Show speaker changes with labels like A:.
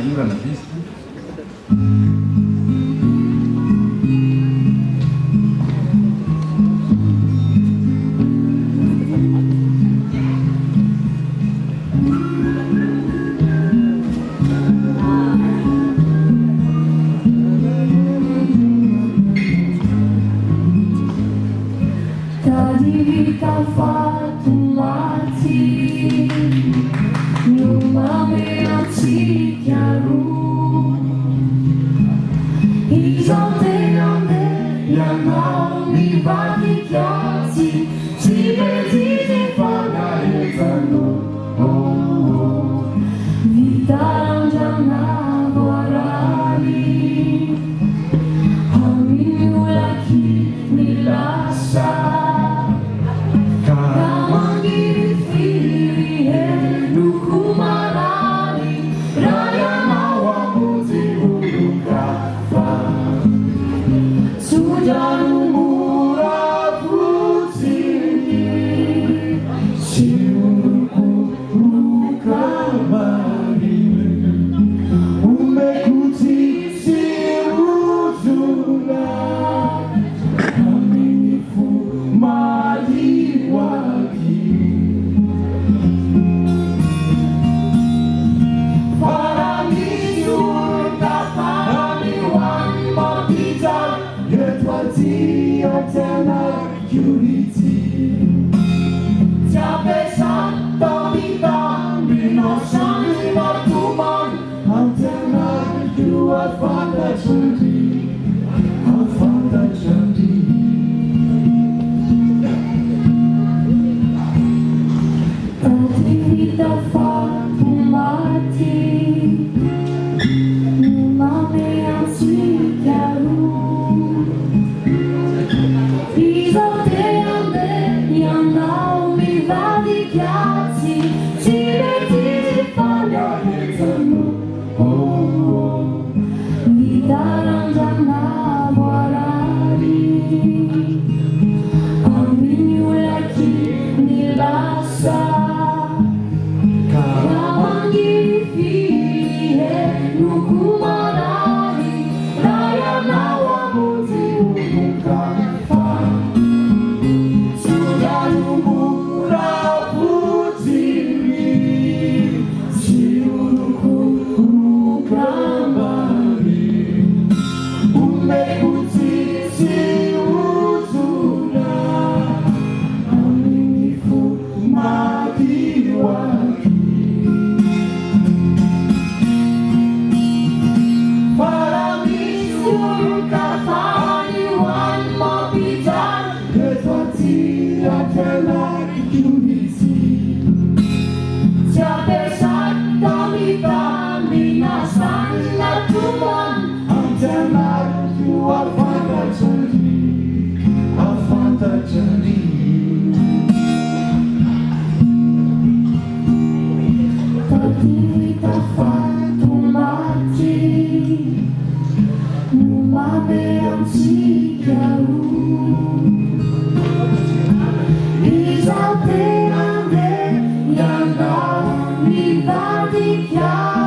A: aiuta la vista.
B: Tadi kita fatto mati, non anzi chiaro. I giorni yang mau dibagikan si berdiri pada itu. Vita jangan berlari, hamil lagi nilasa. Kita fatto mati, non anzi chiaro. I giorni yang mau dibagikan si berdiri pada itu. Vita jangan berlari, hamil lagi nilasa. Kita fatto mati, non anzi chiaro. I giorni yang mau dibagikan.